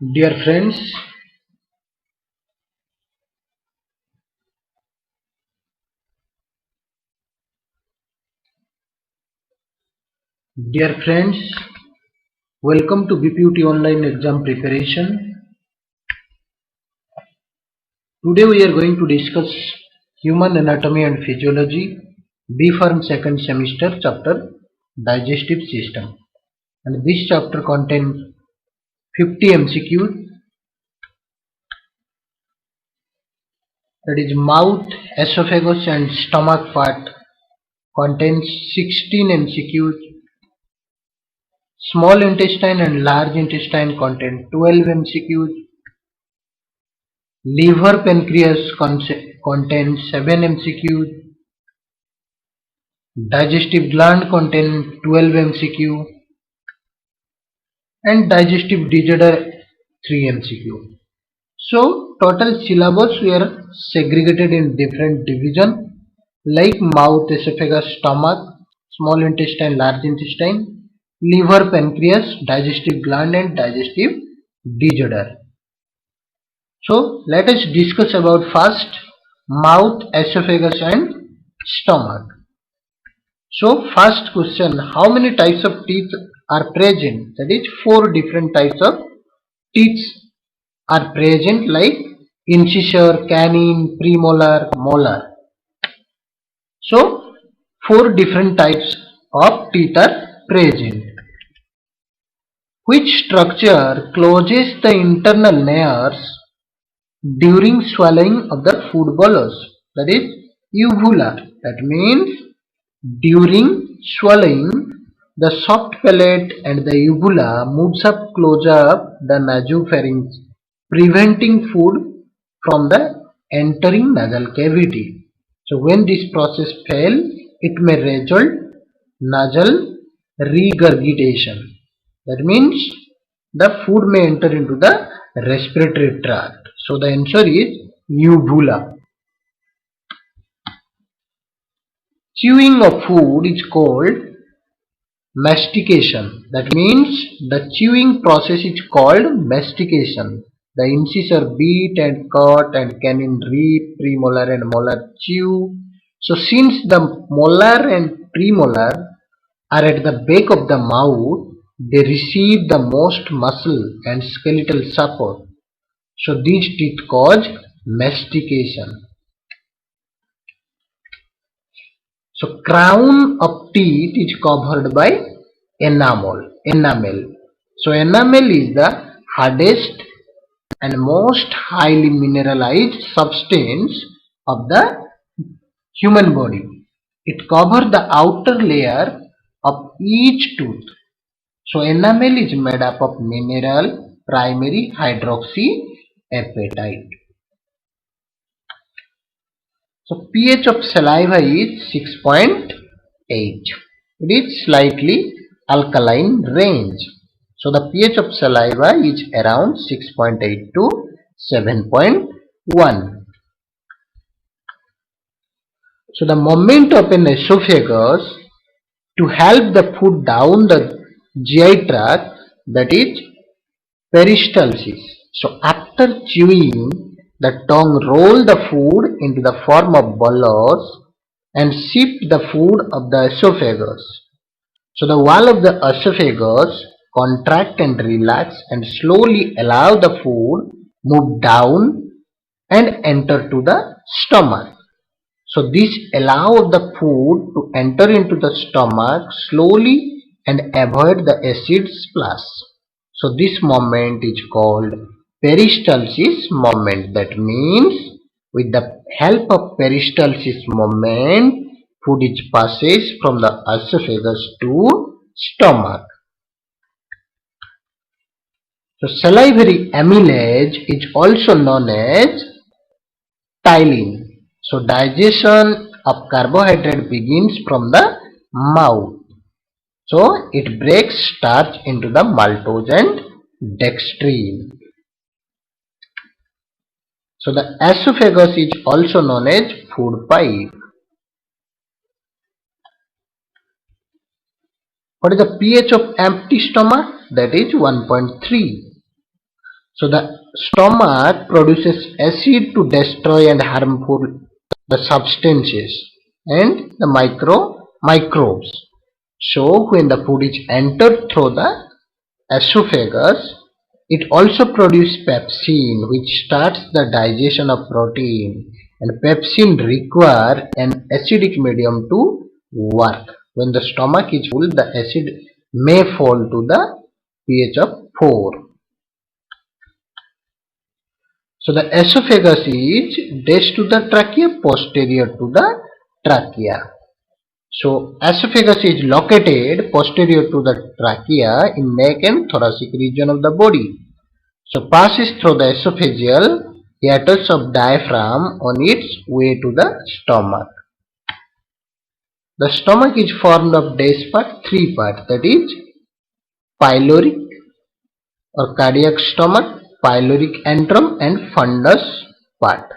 Dear friends, dear friends, welcome to BPUT online exam preparation. Today we are going to discuss human anatomy and physiology, B Pharm second semester chapter digestive system. And this chapter contains 50 MCQs, that is mouth, esophagus and stomach part contains 16 MCQs. Small intestine and large intestine contain 12 MCQs. Liver pancreas contains 7 MCQs. Digestive gland contains 12 MCQ. And digestive disorder 3 MCQ. So total syllabus were segregated in different division like mouth, esophagus, stomach, small intestine, large intestine, liver, pancreas, digestive gland and digestive disorder. So let us discuss about first mouth, esophagus and stomach. So first question, how many types of teeth are present? That is four different types of teeth are present like incisor, canine, premolar, molar. So four different types of teeth are present. Which structure closes the internal layers during swallowing of the food bolus? That is uvula. That means during swallowing, the soft palate and the uvula moves up close up the nasopharynx, preventing food from the entering nasal cavity. So when this process fails, it may result nasal regurgitation. That means the food may enter into the respiratory tract. So the answer is uvula. Chewing of food is called mastication. That means the chewing process is called mastication. The incisor beat and cut and canine rip, premolar and molar chew. So since the molar and premolar are at the back of the mouth, they receive the most muscle and skeletal support. So these teeth cause mastication. So crown of teeth is covered by enamel. So enamel is the hardest and most highly mineralized substance of the human body. It covers the outer layer of each tooth. So enamel is made up of mineral primary hydroxyapatite. So pH of saliva is 6.8. It is slightly alkaline range. So the pH of saliva is around 6.8 to 7.1. So the movement of an esophagus to help the food down the GI tract, that is peristalsis. So after chewing, the tongue roll the food into the form of bolus and shift the food of the esophagus. So the wall of the esophagus contract and relax and slowly allow the food move down and enter to the stomach. So this allows the food to enter into the stomach slowly and avoid the acid splash. So this movement is called peristalsis movement. That means with the help of peristalsis movement, food is passes from the esophagus to stomach. So salivary amylase is also known as ptyalin. So digestion of carbohydrate begins from the mouth. So it breaks starch into the maltose and dextrine. So the esophagus is also known as food pipe. What is the pH of empty stomach? That is 1.3. So the stomach produces acid to destroy and harmful the substances and the microbes. So when the food is entered through the esophagus, it also produces pepsin, which starts the digestion of protein, and pepsin require an acidic medium to work. When the stomach is full, the acid may fall to the pH of 4. So the esophagus is distal to the trachea, posterior to the trachea. So esophagus is located posterior to the trachea in neck and thoracic region of the body. So passes through the esophageal hiatus of diaphragm on its way to the stomach. The stomach is formed of three parts, that is pyloric or cardiac stomach, pyloric antrum and fundus part.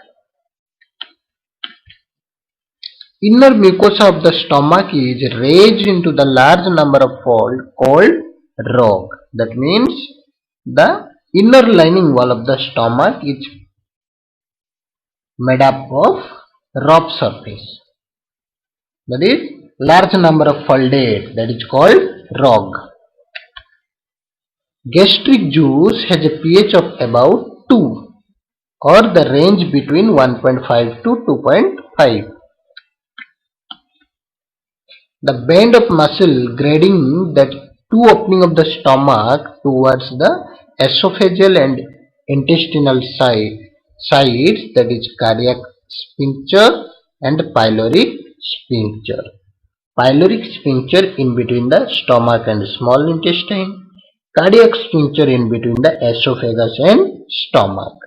Inner mucosa of the stomach is raised into the large number of folds called rog. That means the inner lining wall of the stomach is made up of rough surface. That is large number of folded, that is called rog. Gastric juice has a pH of about 2 or the range between 1.5 to 2.5. The band of muscle grading that two opening of the stomach towards the esophageal and intestinal sides, that is cardiac sphincter and pyloric sphincter. Pyloric sphincter in between the stomach and small intestine. Cardiac sphincter in between the esophagus and stomach.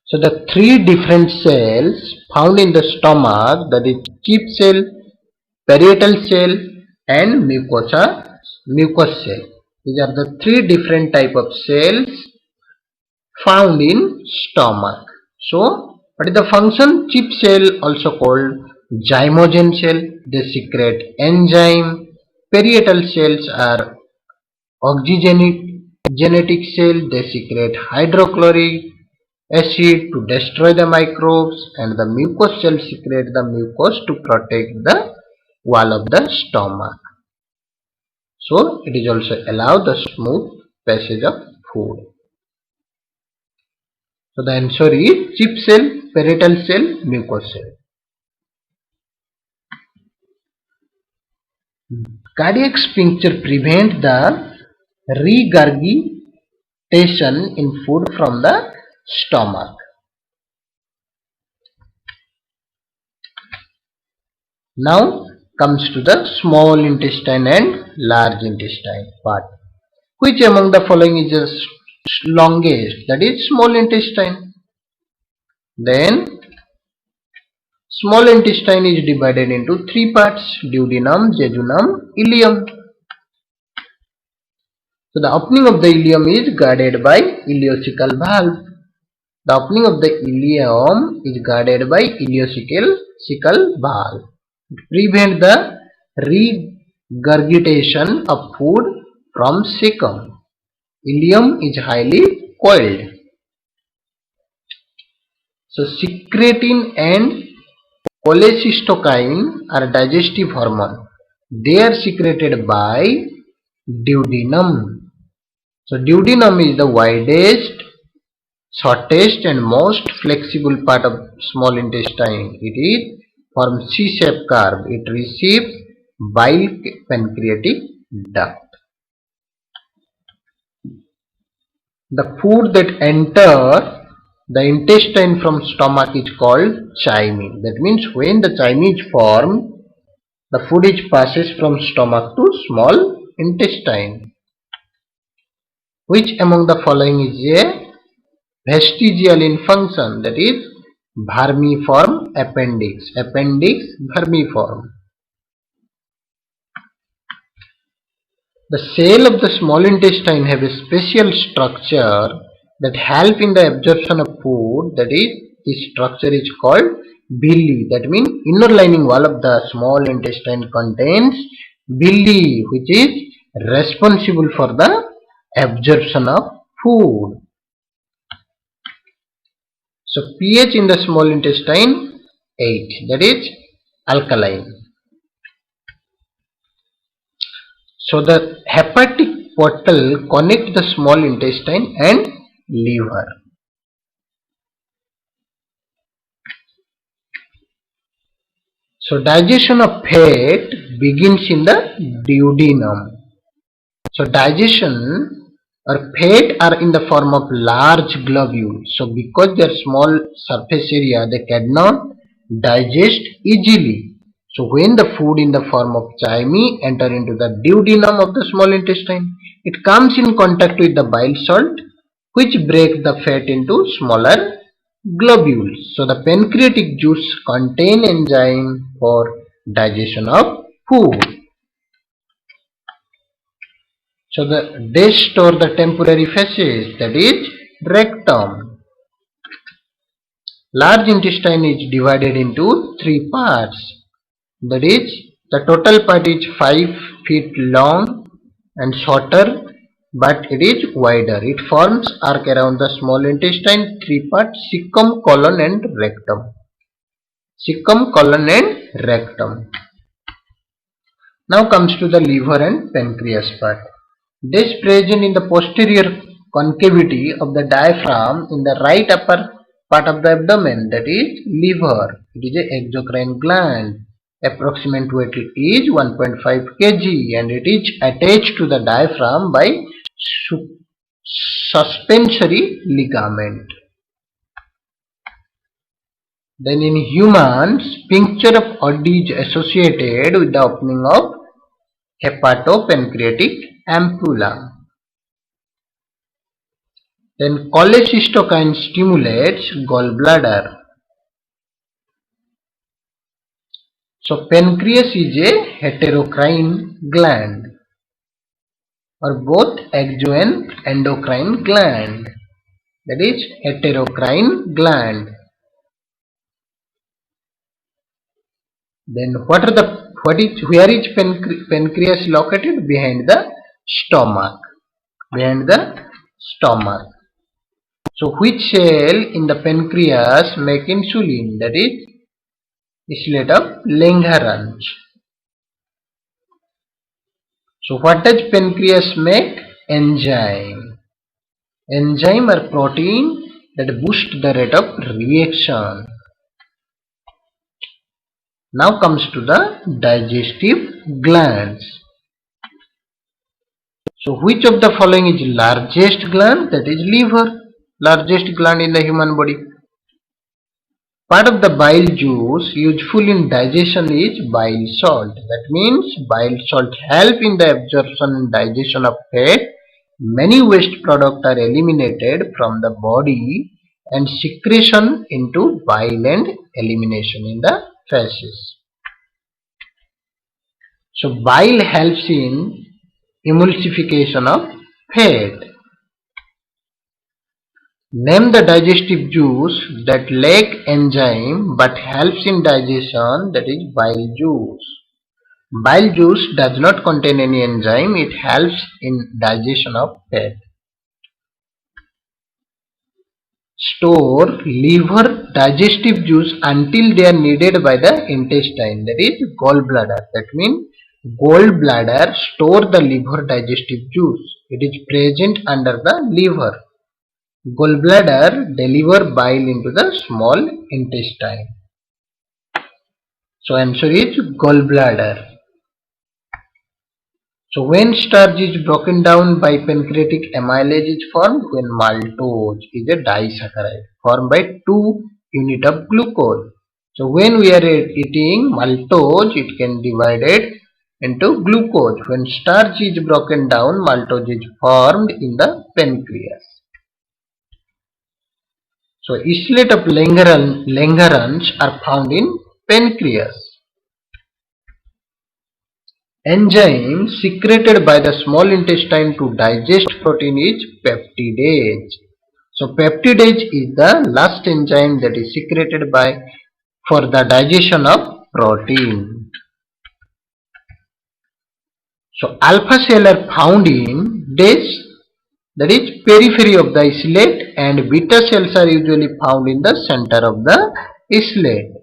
So the three different cells found in the stomach, that is chief cell, parietal cell and mucous cell. These are the three different type of cells found in stomach. So what is the function? Chief cell, also called zymogen cell, they secrete enzyme. Parietal cells are oxygenetic cell, they secrete hydrochloric acid to destroy the microbes, and the mucous cell secrete the mucus to protect the wall of the stomach. So it is also allow the smooth passage of food. So the answer is chief cell, parietal cell, mucous cell. Cardiac sphincter prevent the regurgitation in food from the stomach. Now comes to the small intestine and large intestine part. Which among the following is the longest? That is small intestine. Then small intestine is divided into three parts: duodenum, jejunum, ileum. So the opening of the ileum is guarded by ileocecal valve. The opening of the ileum is guarded by ileocecal valve. It prevents the regurgitation of food from cecum. Ileum is highly coiled. So secretin and cholecystokine are digestive hormone. They are secreted by duodenum. So duodenum is the widest, shortest and most flexible part of small intestine. It is from C-shaped curve. It receives bile pancreatic duct. The food that enter the intestine from stomach is called chyme. That means when the chyme is formed, the food is passes from stomach to small intestine. Which among the following is a vestigial in function? That is vermiform appendix. Appendix vermiform. The cell of the small intestine have a special structure that help in the absorption of food. That is, this structure is called villi. That means inner lining wall of the small intestine contains villi, which is responsible for the absorption of food. So pH in the small intestine 8, that is alkaline. So the hepatic portal connects the small intestine and liver. So digestion of fat begins in the duodenum. So digestion or fat are in the form of large globules. So because they are small surface area, they cannot digest easily. So when the food in the form of chyme enter into the duodenum of the small intestine, it comes in contact with the bile salt, which break the fat into smaller globules. So the pancreatic juice contain enzyme for digestion of food. So the disc or the temporary fasces, that is rectum. Large intestine is divided into three parts. That is, the total part is 5 feet long and shorter, but it is wider. It forms arc around the small intestine, three parts: cecum, colon and rectum. Cecum, colon and rectum. Now comes to the liver and pancreas part. This present in the posterior concavity of the diaphragm in the right upper part of the abdomen, that is liver. It is a exocrine gland. Approximate weight is 1.5 kg and it is attached to the diaphragm by suspensory ligament. Then in humans, sphincter of Oddi is associated with the opening of hepatopancreatic ampulla. Then cholecystokine stimulates gallbladder. So pancreas is a heterocrine gland or both exo and endocrine gland. That is heterocrine gland. Then where is pancreas located? Behind the stomach. Behind the stomach. So which cell in the pancreas make insulin? That is islet of Langerhans. So what does pancreas make? Enzyme. Enzyme are protein that boost the rate of reaction. Now comes to the digestive glands. So which of the following is largest gland? That is liver. Largest gland in the human body. Part of the bile juice useful in digestion is bile salt. That means bile salt help in the absorption and digestion of fat. Many waste products are eliminated from the body and secretion into bile and elimination in the feces. So bile helps in emulsification of fat. Name the digestive juice that lack enzyme but helps in digestion, that is bile juice. Bile juice does not contain any enzyme, it helps in digestion of fat. Store liver digestive juice until they are needed by the intestine, that is gallbladder. That means gallbladder store the liver digestive juice. It is present under the liver. Gallbladder deliver bile into the small intestine. So answer is gallbladder. So when starch is broken down by pancreatic amylase is formed when maltose is a disaccharide formed by 2 units of glucose. So when we are eating maltose, it can be divided into glucose. When starch is broken down, maltose is formed in the pancreas. So islet of Langerhans are found in pancreas. Enzyme secreted by the small intestine to digest protein is peptidase. So peptidase is the last enzyme that is secreted for the digestion of protein. So alpha cell are found in this that is periphery of the islet, and beta cells are usually found in the center of the islet.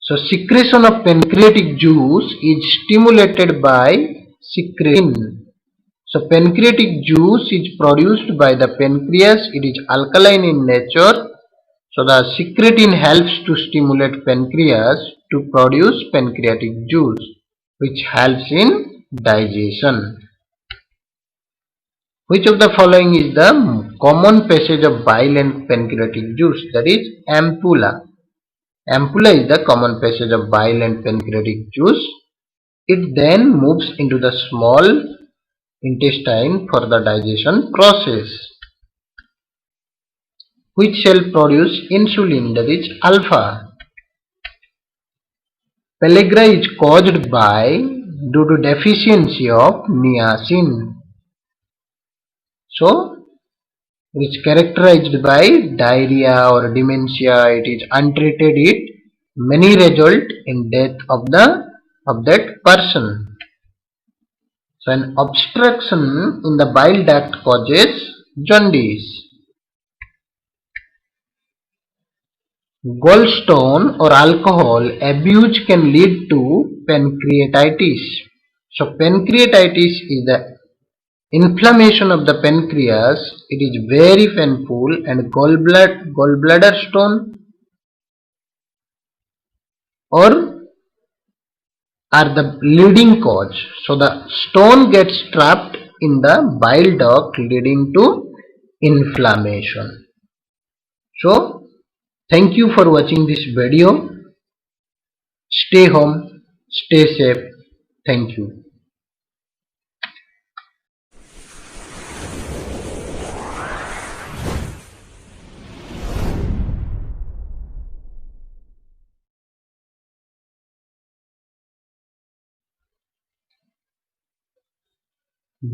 So secretion of pancreatic juice is stimulated by secretin. So pancreatic juice is produced by the pancreas. It is alkaline in nature. So the secretin helps to stimulate pancreas to produce pancreatic juice, which helps in digestion. Which of the following is the common passage of bile and pancreatic juice? That is ampulla. Ampulla is the common passage of bile and pancreatic juice. It then moves into the small intestine for the digestion process. Which cell produce insulin? That is alpha. Pellagra is caused by due to deficiency of niacin. So it is characterized by diarrhea or dementia. It is untreated. It may result in death of that person. So an obstruction in the bile duct causes jaundice. Gallstone or alcohol abuse can lead to pancreatitis. So pancreatitis is the inflammation of the pancreas. It is very painful, and gallbladder stone or are the leading cause. So the stone gets trapped in the bile duct, leading to inflammation. So thank you for watching this video. Stay home, stay safe. Thank you.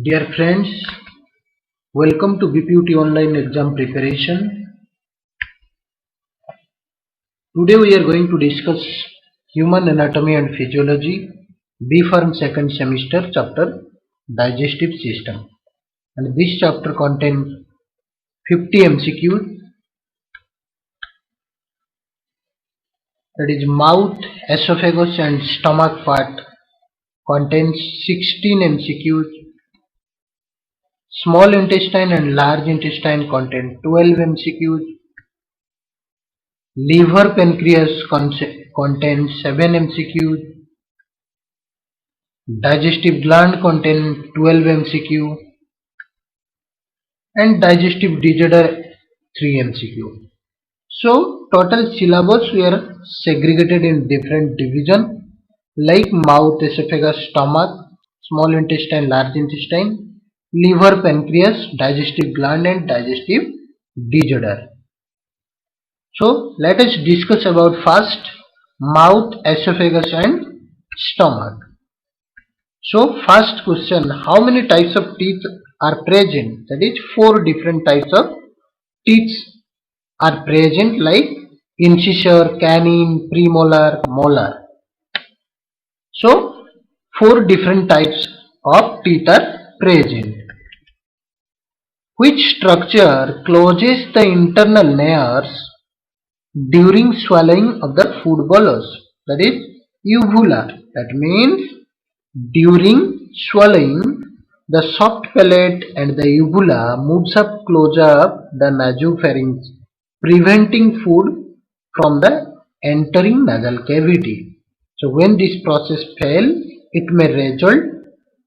Dear friends, welcome to BPUT online exam preparation. Today we are going to discuss Human Anatomy and Physiology, B Pharm second semester, chapter Digestive System. And this chapter contains 50 MCQs. That is mouth, esophagus and stomach part contains 16 MCQs. Small intestine and large intestine contain 12 MCQs. Liver, pancreas contains 7 MCQs. Digestive gland contains 12 MCQ. And digestive disorder 3 MCQ. So total syllabus were segregated in different division like mouth, esophagus, stomach, small intestine, large intestine, liver, pancreas, digestive gland and digestive disorder. So let us discuss about first mouth, esophagus and stomach. So first question, how many types of teeth are present? That is 4 different types of teeth are present like incisor, canine, premolar, molar. So 4 different types of teeth are present. Which structure closes the internal nares during swallowing of the food bolus? That is uvula. That means during swallowing, the soft palate and the uvula moves up close up the nasopharynx, preventing food from the entering nasal cavity. So when this process fails, it may result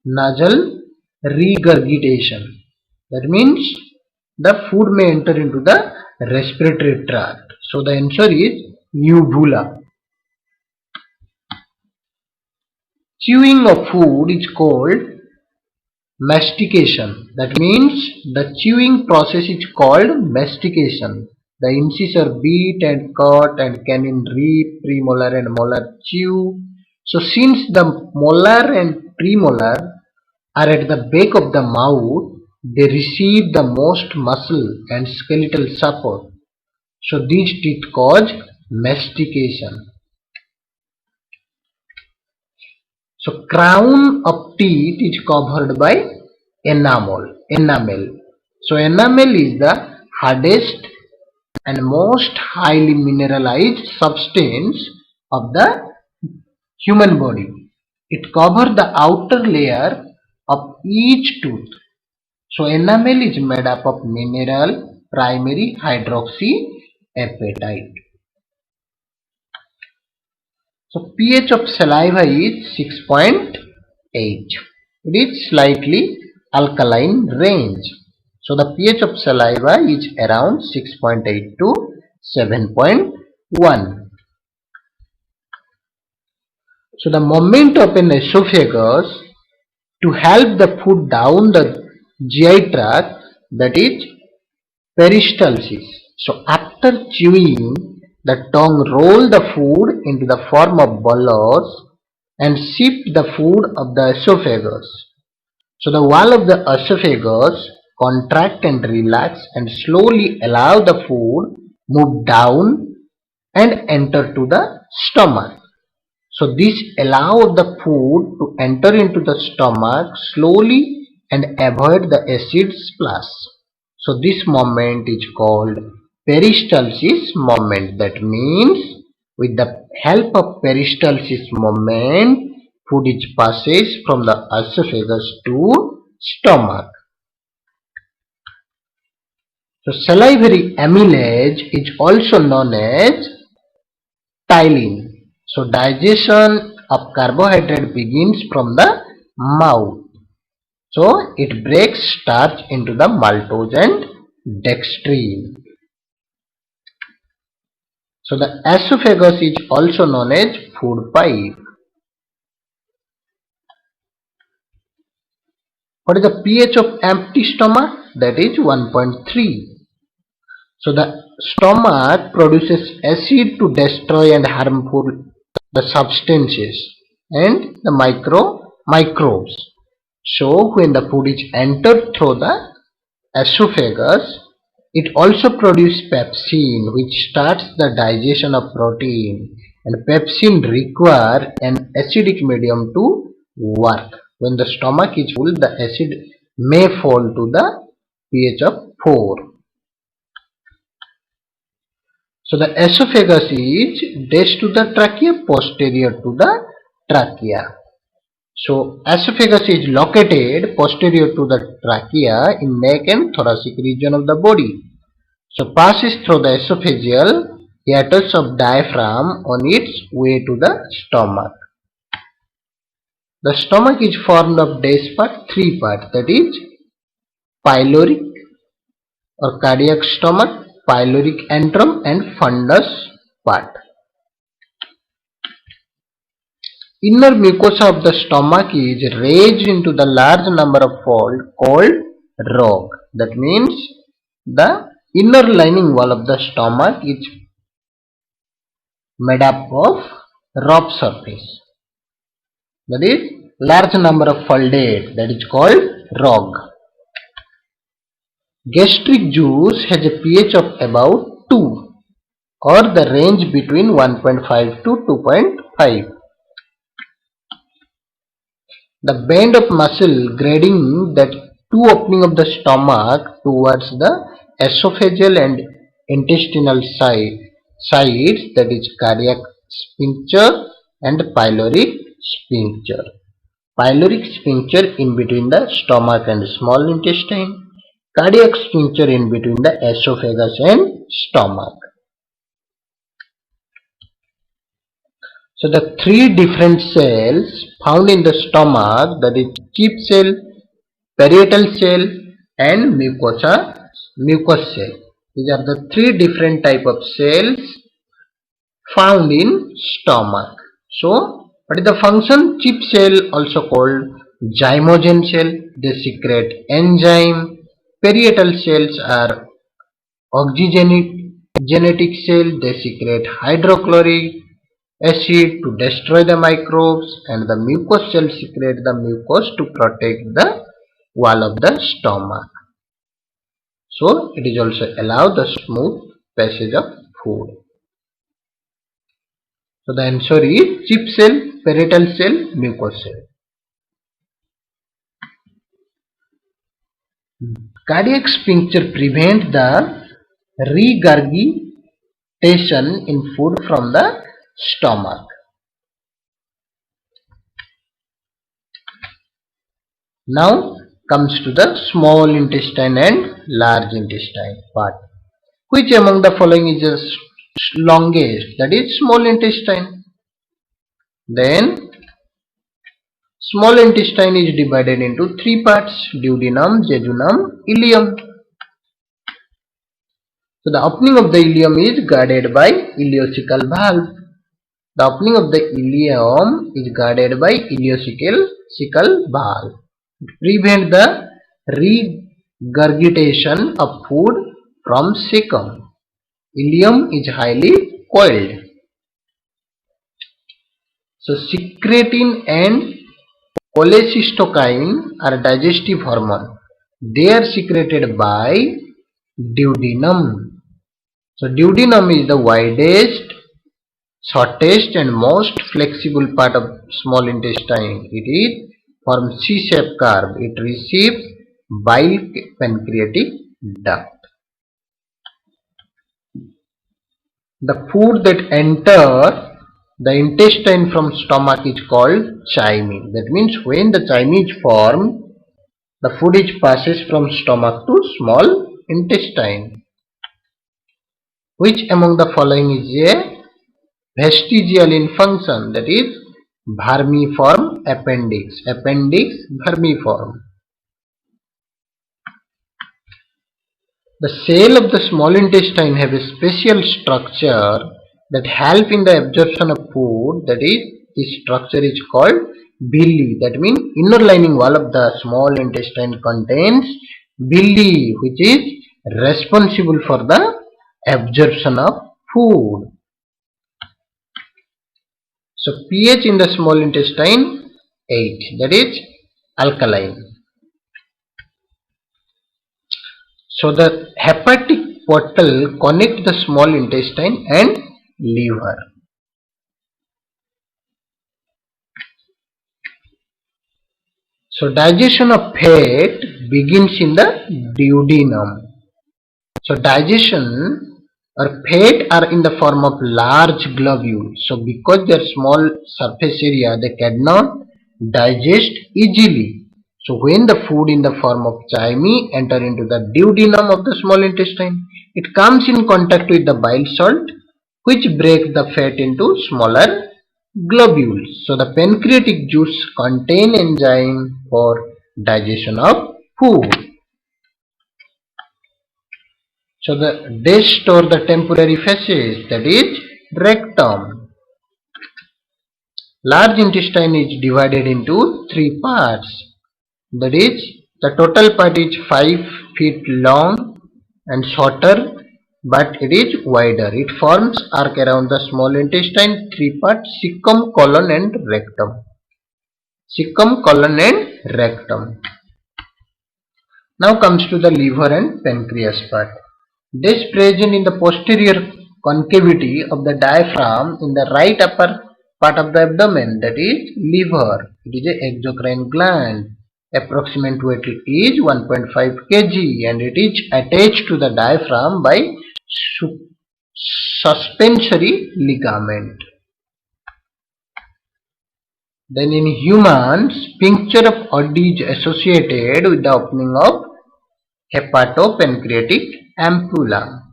nasal regurgitation. That means the food may enter into the respiratory tract. So the answer is uvula. Chewing of food is called mastication. That means the chewing process is called mastication. The incisor beat and cut and canine rip, premolar and molar chew. So since the molar and premolar are at the back of the mouth, they receive the most muscle and skeletal support. So these teeth cause mastication. So crown of teeth is covered by enamel. So enamel is the hardest and most highly mineralized substance of the human body. It covers the outer layer of each tooth. So enamel is made up of mineral primary hydroxyapatite. So pH of saliva is 6.8. It is slightly alkaline range. So the pH of saliva is around 6.8 to 7.1. So the movement of an esophagus to help the food down the GI tract, that is peristalsis. So after chewing, the tongue roll the food into the form of bolus and shift the food of the esophagus. So the wall of the esophagus contract and relax and slowly allow the food move down and enter to the stomach. So this allows the food to enter into the stomach slowly and avoid the acid splash. So this movement is called peristalsis movement. That means with the help of peristalsis movement, food is passes from the esophagus to stomach. So salivary amylase is also known as ptyalin. So digestion of carbohydrate begins from the mouth. So it breaks starch into the maltose and dextrine. So the esophagus is also known as food pipe. What is the pH of empty stomach? That is 1.3. So the stomach produces acid to destroy and harmful the substances and the microbes. So when the food is entered through the esophagus, it also produces pepsin, which starts the digestion of protein, and pepsin require an acidic medium to work. When the stomach is full, the acid may fall to the pH of 4. So the esophagus is distal to the trachea, posterior to the trachea. So esophagus is located posterior to the trachea in neck and thoracic region of the body. So passes through the esophageal hiatus of diaphragm on its way to the stomach. The stomach is formed of three parts, that is pyloric or cardiac stomach, pyloric antrum and fundus part. Inner mucosa of the stomach is raised into the large number of folds called rog. That means the inner lining wall of the stomach is made up of rough surface. That is large number of folded, that is called rog. Gastric juice has a pH of about 2 or the range between 1.5 to 2.5. The band of muscle grading that two opening of the stomach towards the esophageal and intestinal sides, that is cardiac sphincter and pyloric sphincter. Pyloric sphincter in between the stomach and small intestine. Cardiac sphincter in between the esophagus and stomach. So the three different cells found in the stomach, that is chief cell, parietal cell and mucous cell. These are the three different type of cells found in stomach. So what is the function? Chief cell, also called zymogen cell, they secrete enzyme. Parietal cells are oxygenetic cell, they secrete hydrochloric acid to destroy the microbes, and the mucous cell secrete the mucus to protect the wall of the stomach. So it is also allow the smooth passage of food. So the answer is chief cell, parietal cell, mucous cell. Cardiac sphincter prevent the regurgitation in food from the stomach. Now comes to the small intestine and large intestine part. Which among the following is the longest? That is small intestine. Then small intestine is divided into three parts: duodenum, jejunum, ileum. So the opening of the ileum is guarded by ileocecal valve. The opening of the ileum is guarded by ileocecal valve. Prevent the regurgitation of food from cecum. Ileum is highly coiled. So secretin and cholecystokinin are digestive hormone. They are secreted by duodenum. So duodenum is the widest, shortest and most flexible part of small intestine. It is forms C-shaped curve. It receives bile pancreatic duct. The food that enter the intestine from stomach is called chyme. That means when the chyme is formed, the food is passes from stomach to small intestine. Which among the following is a vestigial in function? That is vermiform appendix. Appendix vermiform. The cell of the small intestine have a special structure that help in the absorption of food. That is, this structure is called villi. That means inner lining wall of the small intestine contains villi, which is responsible for the absorption of food. So pH in the small intestine 8. That is alkaline. So the hepatic portal connect the small intestine and liver. So digestion of fat begins in the duodenum. So digestion or fat are in the form of large globules. So because their small surface area, they cannot digest easily. So when the food in the form of chyme enter into the duodenum of the small intestine, it comes in contact with the bile salt, which break the fat into smaller globules. So the pancreatic juice contain enzyme for digestion of food. So the disc or the temporary fasces, that is rectum. Large intestine is divided into three parts. That is, the total part is 5 feet long and shorter, but it is wider. It forms arc around the small intestine, three parts: cecum, colon and rectum. Cecum, colon and rectum. Now comes to the liver and pancreas part. This present in the posterior concavity of the diaphragm in the right upper part of the abdomen, that is liver. It is an exocrine gland. Approximate weight is 1.5 kg and it is attached to the diaphragm by suspensory ligament. Then in humans, sphincter of Oddi is associated with the opening of hepatopancreatic ampulla.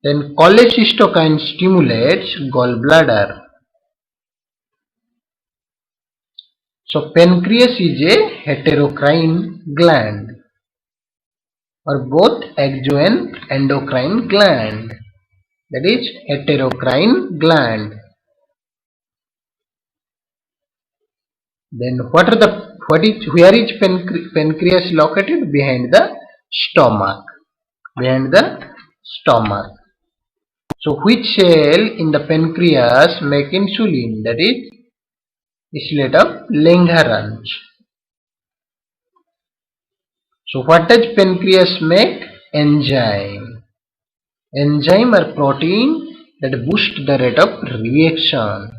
Then cholecystokinin stimulates gallbladder. So pancreas is a heterocrine gland or both exo and endocrine gland. That is heterocrine gland. Then where is pancreas located? Behind the stomach. Behind the stomach. So which cell in the pancreas make insulin? That is islet of Langerhans. So what does pancreas make? Enzyme. Enzyme are protein that boost the rate of reaction.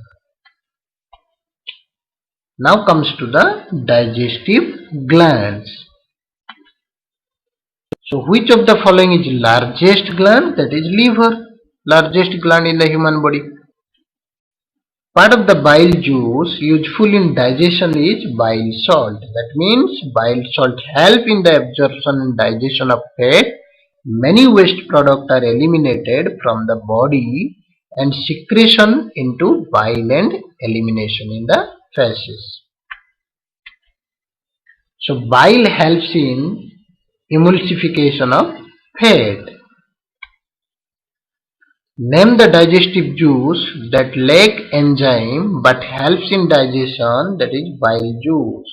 Now comes to the digestive glands. So which of the following is largest gland? That is liver, largest gland in the human body. Part of the bile juice useful in digestion is bile salt. That means bile salt help in the absorption and digestion of fat. Many waste products are eliminated from the body and secretion into bile and elimination in the feces. So bile helps in emulsification of fat. Name the digestive juice that lack enzyme but helps in digestion, that is bile juice.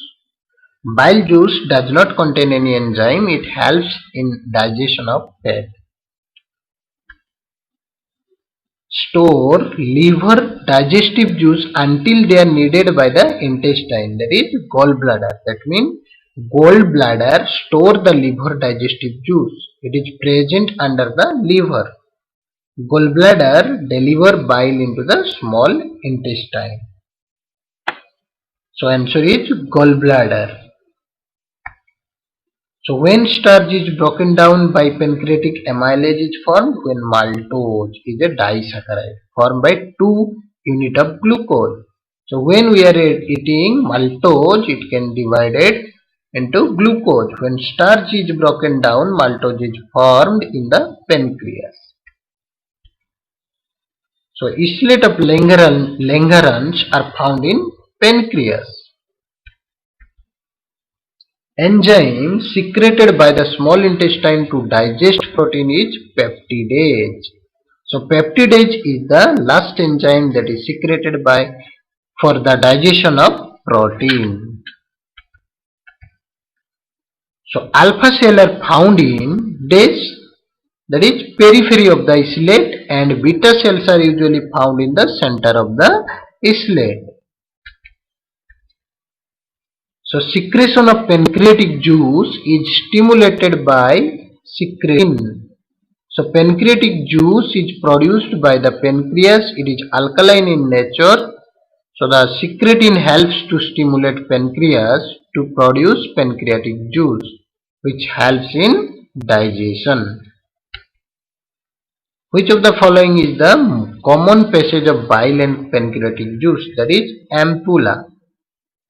Bile juice does not contain any enzyme, it helps in digestion of fat. Store liver digestive juice until they are needed by the intestine, that is gallbladder. That means gallbladder store the liver digestive juice. It is present under the liver. Gallbladder deliver bile into the small intestine. So answer is gallbladder. So when starch is broken down by pancreatic amylase is formed when maltose is a disaccharide formed by 2 unit of glucose. So when we are eating maltose, it can divided into glucose. When starch is broken down, maltose is formed in the pancreas. So islets of Langerhans are found in pancreas. Enzyme secreted by the small intestine to digest protein is peptidase. So peptidase is the last enzyme that is secreted by for the digestion of protein. So alpha cell are found in this, that is periphery of the islet, and beta cells are usually found in the center of the islet. So secretion of pancreatic juice is stimulated by secretin. So pancreatic juice is produced by the pancreas. It is alkaline in nature. So the secretin helps to stimulate pancreas to produce pancreatic juice, which helps in digestion. Which of the following is the common passage of bile and pancreatic juice? That is ampulla.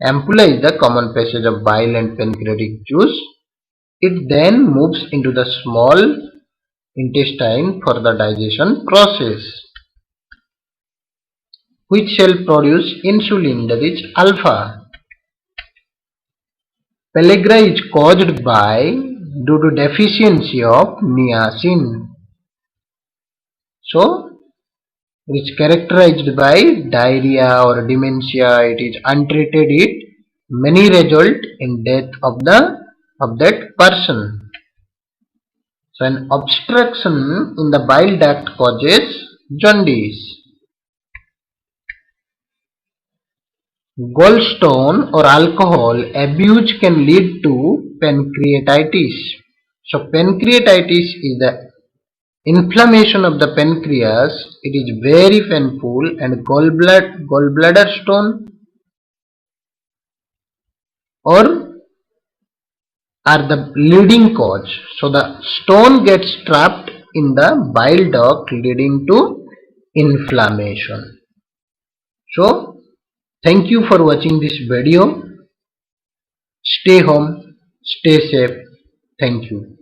Ampulla is the common passage of bile and pancreatic juice. It then moves into the small intestine for the digestion process. Which cell produce insulin? That is alpha. Pellagra is caused by due to deficiency of niacin. So it is characterized by diarrhea or dementia. It is untreated. It many result in death of that person. So an obstruction in the bile duct causes jaundice. Gallstone or alcohol abuse can lead to pancreatitis. So pancreatitis is the inflammation of the pancreas. It is very painful, and gallbladder stone or are the leading cause. So the stone gets trapped in the bile duct leading to inflammation. So thank you for watching this video. Stay home, stay safe. Thank you.